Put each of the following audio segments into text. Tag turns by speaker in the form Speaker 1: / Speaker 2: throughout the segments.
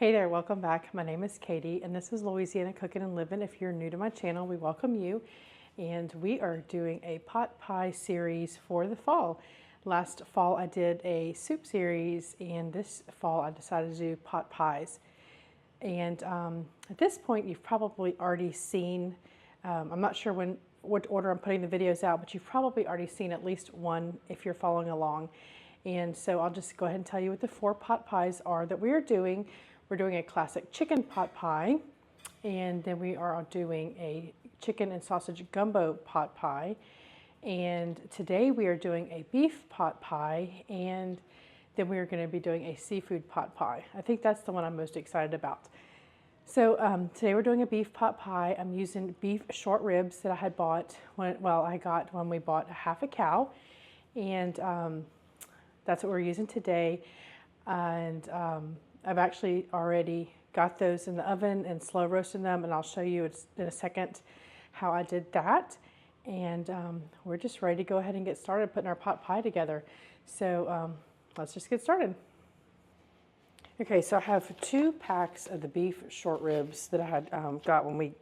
Speaker 1: Hey there, welcome back. My name is Katie and this is Louisiana Cooking and Living. If you're new to my channel, we welcome you. And we are doing a pot pie series for the fall. Last fall I did a soup series, and this fall I decided to do pot pies. And at this point you've probably already seen, I'm not sure what order I'm putting the videos out, but you've probably already seen at least one if you're following along. And so I'll just go ahead and tell you what the 4 pot pies are that we are doing. We're doing a classic chicken pot pie, and then we are doing a chicken and sausage gumbo pot pie. And today we are doing a beef pot pie, and then we are going to be doing a seafood pot pie. I think that's the one I'm most excited about. So today we're doing a beef pot pie. I'm using beef short ribs that I had bought I got when we bought a half a cow, and that's what we're using today. And I've actually already got those in the oven and slow roasting them, and I'll show you in a second how I did that. And we're just ready to go ahead and get started putting our pot pie together. So let's just get started. Okay, so I have 2 packs of the beef short ribs that I had got when we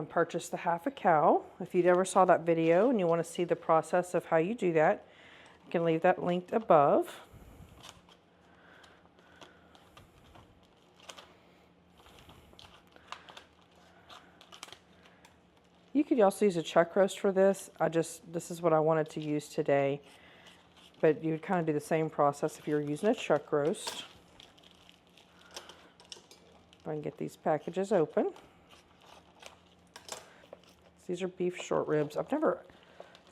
Speaker 1: purchased the half a cow. If you ever saw that video and you want to see the process of how you do that, you can leave that linked above. You could also use a chuck roast for this. This is what I wanted to use today. But you would kind of do the same process if you were using a chuck roast. If I can get these packages open. These are beef short ribs. I've never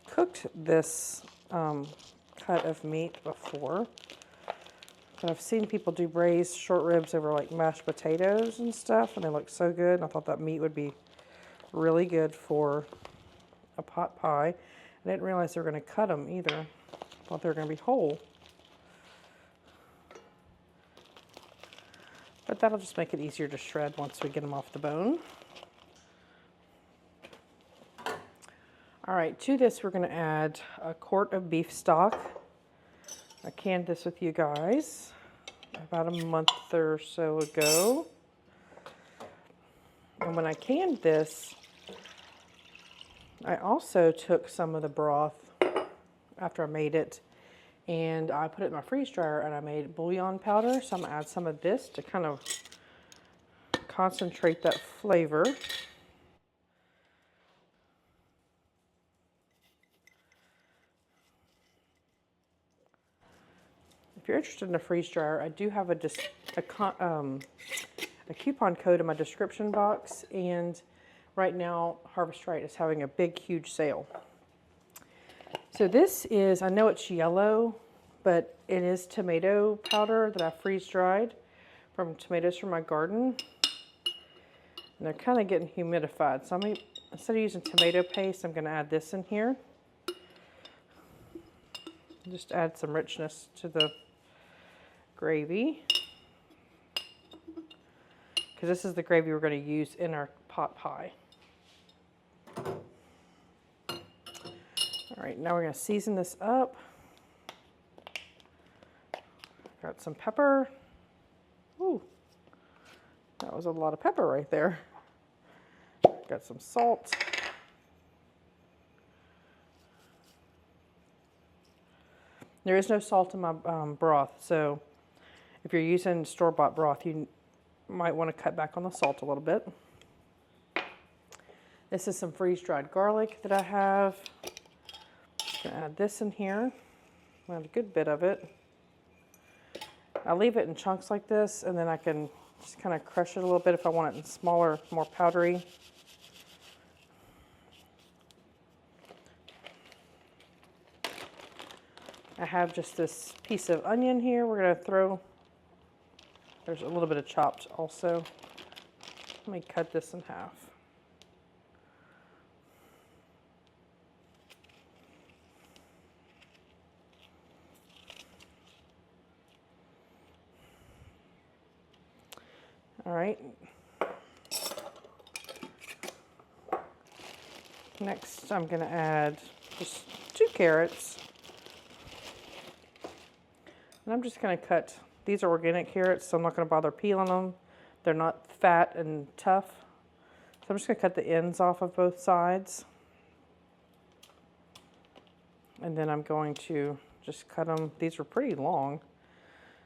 Speaker 1: cooked this cut of meat before. But I've seen people do braised short ribs over like mashed potatoes and stuff, and they look so good. And I thought that meat would be really good for a pot pie. I didn't realize they were going to cut them either. I thought they were going to be whole. But that'll just make it easier to shred once we get them off the bone. All right, to this we're going to add a quart of beef stock. I canned this with you guys about a month or so ago. And when I canned this, I also took some of the broth after I made it, and I put it in my freeze dryer, and I made bouillon powder. So I'm going to add some of this to kind of concentrate that flavor. If you're interested in a freeze dryer, I do have a coupon code in my description box, and right now Harvest Right is having a big, huge sale. So this is, I know it's yellow, but it is tomato powder that I freeze dried from tomatoes from my garden. And they're kind of getting humidified. So instead of using tomato paste, I'm going to add this in here. Just add some richness to the gravy. Because this is the gravy we're going to use in our pot pie. All right, now we're going to season this up. Got some pepper. Ooh, that was a lot of pepper right there. Got some salt. There is no salt in my broth, so if you're using store-bought broth, you might want to cut back on the salt a little bit. This is some freeze-dried garlic that I have. Just gonna add this in here. Add a good bit of it. I leave it in chunks like this, and then I can just kind of crush it a little bit if I want it in smaller, more powdery. I have just this piece of onion here. We're going to throw, there's a little bit of chopped also. Let me cut this in half. All right. Next, I'm going to add just 2 carrots. And I'm just going to cut These are organic carrots, so I'm not going to bother peeling them. They're not fat and tough. So I'm just going to cut the ends off of both sides. And then I'm going to just cut them. These are pretty long,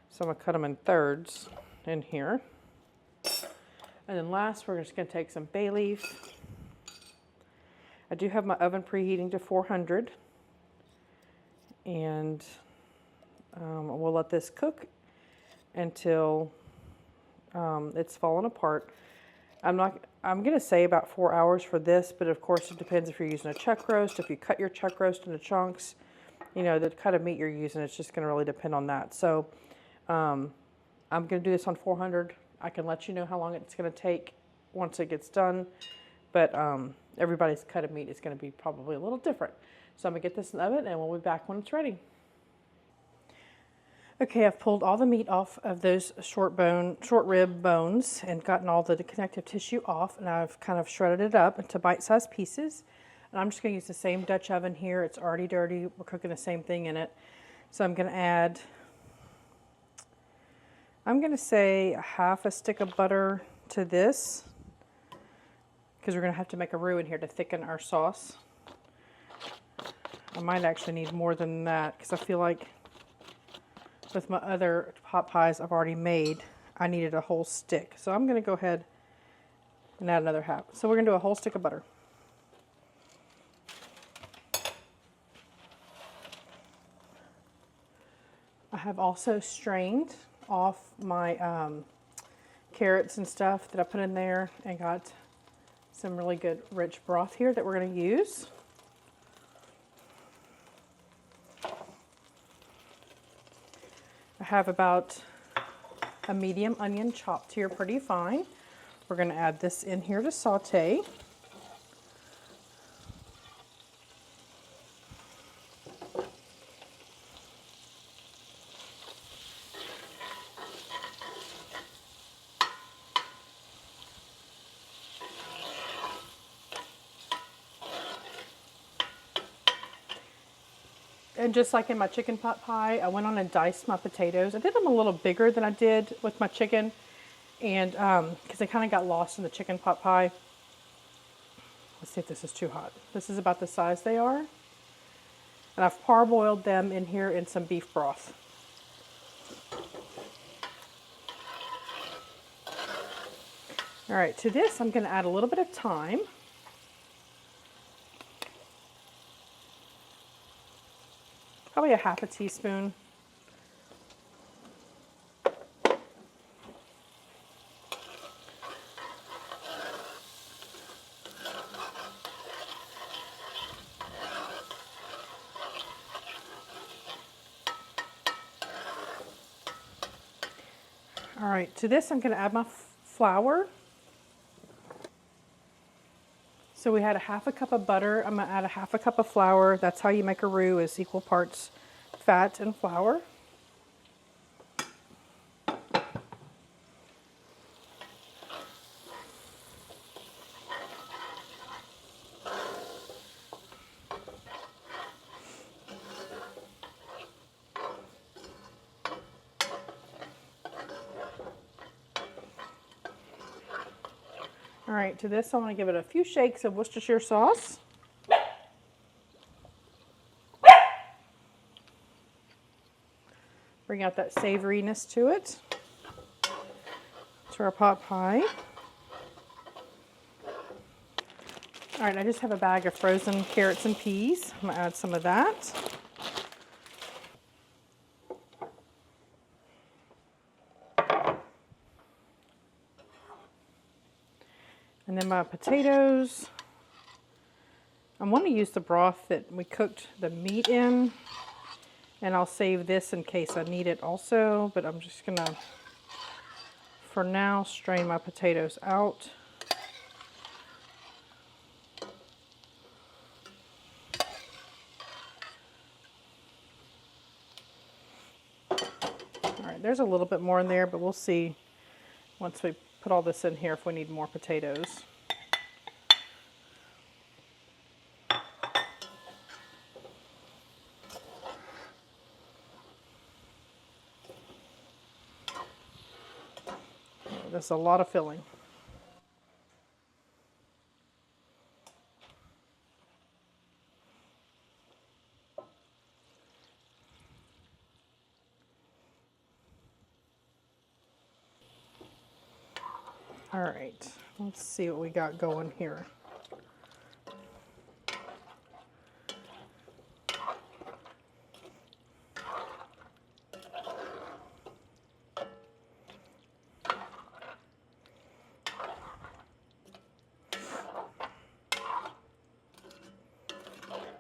Speaker 1: so I'm going to cut them in thirds in here. And then last, we're just going to take some bay leaf. I do have my oven preheating to 400. And we'll let this cook until it's fallen apart. I'm going to say about 4 hours for this, but of course it depends if you're using a chuck roast. If you cut your chuck roast into chunks, you know, the kind of meat you're using, it's just going to really depend on that. So I'm going to do this on 400. I can let you know how long it's going to take once it gets done, but everybody's cut of meat is going to be probably a little different. So I'm going to get this in the oven and we'll be back when it's ready. Okay, I've pulled all the meat off of those short rib bones and gotten all the connective tissue off, and I've kind of shredded it up into bite-sized pieces. And I'm just going to use the same Dutch oven here. It's already dirty. We're cooking the same thing in it. So I'm going to add, I'm going to say a half a stick of butter to this, because we're going to have to make a roux in here to thicken our sauce. I might actually need more than that, because I feel like with my other pot pies I've already made, I needed a whole stick. So I'm going to go ahead and add another half. So we're going to do a whole stick of butter. I have also strained off my carrots and stuff that I put in there and got some really good rich broth here that we're going to use. I have about a medium onion chopped here pretty fine. We're going to add this in here to saute. And just like in my chicken pot pie, I went on and diced my potatoes. I did them a little bigger than I did with my chicken, and because they kind of got lost in the chicken pot pie. Let's see if this is too hot. This is about the size they are. And I've parboiled them in here in some beef broth. All right, to this I'm going to add a little bit of thyme. Probably a half a teaspoon. All right, to this I'm going to add my flour. So we had a half a cup of butter. I'm going to add a half a cup of flour. That's how you make a roux, is equal parts fat and flour. All right, to this I want to give it a few shakes of Worcestershire sauce. Bring out that savoriness to it, to our pot pie. All right, I just have a bag of frozen carrots and peas. I'm gonna add some of that. And then my potatoes. I want to use the broth that we cooked the meat in, and I'll save this in case I need it also, but I'm just gonna, for now, strain my potatoes out. All right, there's a little bit more in there, but we'll see once we put all this in here if we need more potatoes. That's a lot of filling. All right, let's see what we got going here.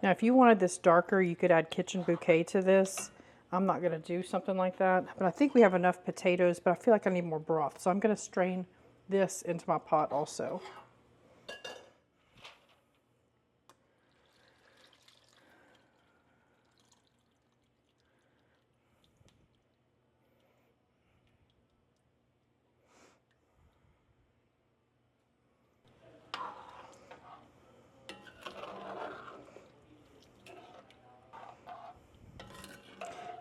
Speaker 1: Now, if you wanted this darker, you could add kitchen bouquet to this. I'm not going to do something like that, but I think we have enough potatoes, but I feel like I need more broth. So I'm going to strain this into my pot also.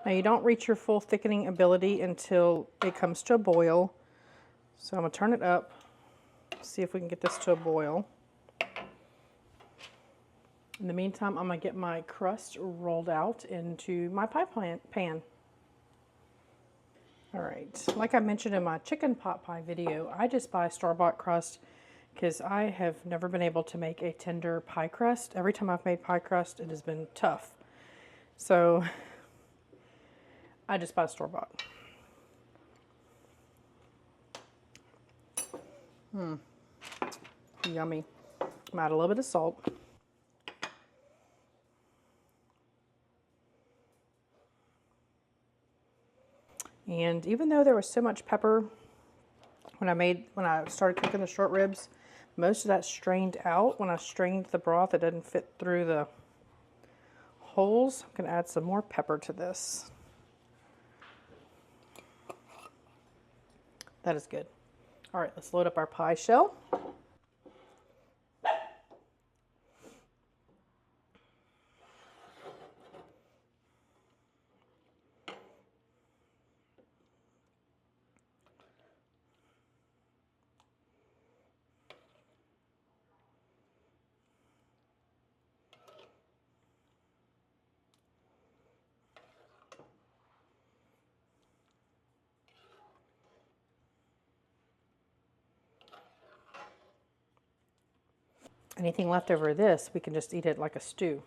Speaker 1: Now you don't reach your full thickening ability until it comes to a boil. So I'm going to turn it up, see if we can get this to a boil. In the meantime, I'm going to get my crust rolled out into my pie pan. All right, like I mentioned in my chicken pot pie video, I just buy store-bought crust because I have never been able to make a tender pie crust. Every time I've made pie crust, it has been tough. So I just buy store-bought. Yummy. I'm add a little bit of salt. And even though there was so much pepper when I started cooking the short ribs, most of that strained out. When I strained the broth, it didn't fit through the holes. I'm going to add some more pepper to this. That is good. All right, let's load up our pie shell. Anything left over this, we can just eat it like a stew.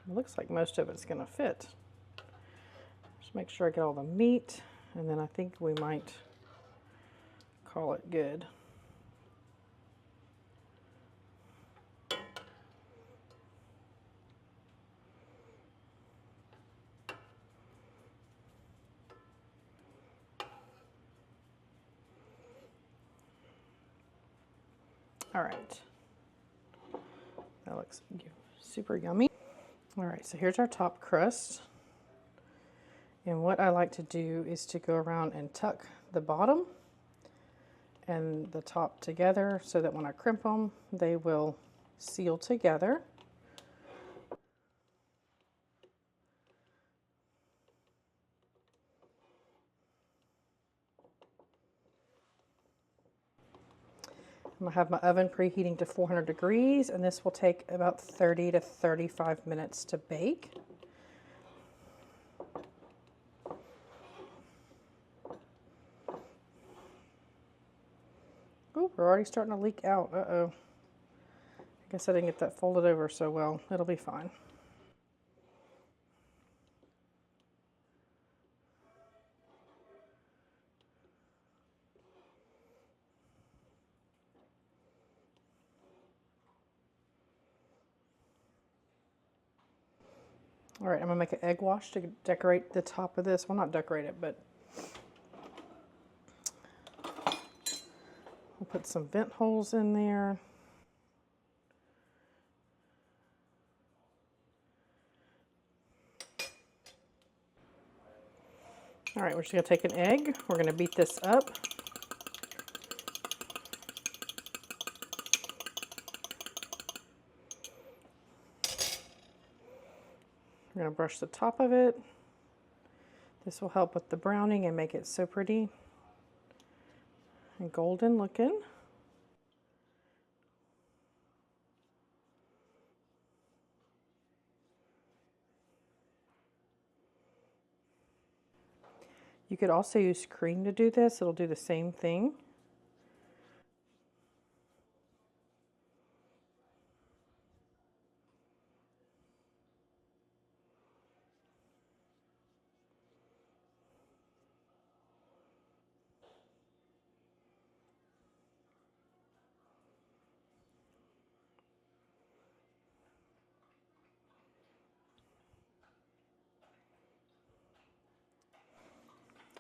Speaker 1: It looks like most of it's going to fit. Just make sure I get all the meat, and then I think we might call it good. All right, that looks super yummy. All right, so here's our top crust. And what I like to do is to go around and tuck the bottom and the top together so that when I crimp them, they will seal together. I'm going to have my oven preheating to 400 degrees, and this will take about 30 to 35 minutes to bake. Oh, we're already starting to leak out. Uh-oh. I guess I didn't get that folded over so well. It'll be fine. All right, I'm gonna make an egg wash to decorate the top of this. Well, not decorate it, but we'll put some vent holes in there. All right, we're just gonna take an egg. We're gonna beat this up. We're going to brush the top of it. This will help with the browning and make it so pretty and golden looking. You could also use cream to do this. It'll do the same thing.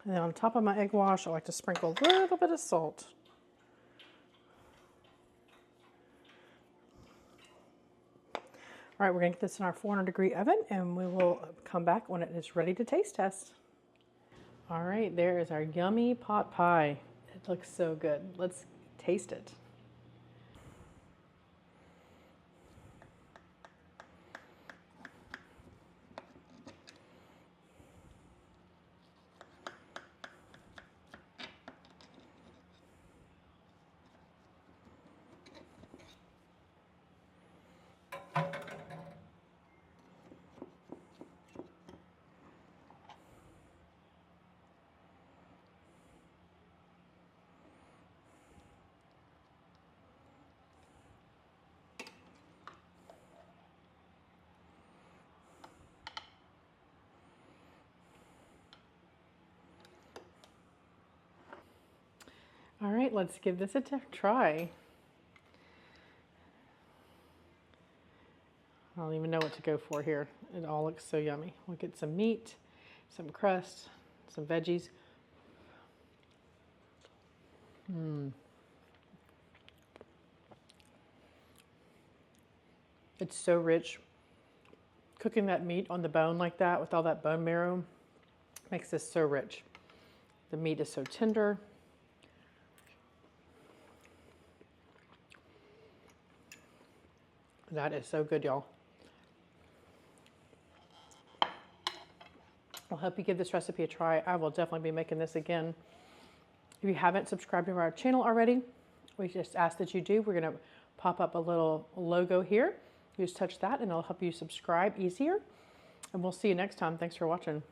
Speaker 1: And then on top of my egg wash, I like to sprinkle a little bit of salt. All right, we're gonna get this in our 400-degree oven and we will come back when it is ready to taste test. All right, there is our yummy pot pie. It looks so good. Let's taste it. All right, let's give this a try. I don't even know what to go for here. It all looks so yummy. We'll get some meat, some crust, some veggies. It's so rich. Cooking that meat on the bone like that with all that bone marrow makes this so rich. The meat is so tender. That is so good, y'all. I hope you give this recipe a try. I will definitely be making this again. If you haven't subscribed to our channel already, we just ask that you do. We're going to pop up a little logo here. You just touch that and it'll help you subscribe easier. And we'll see you next time. Thanks for watching.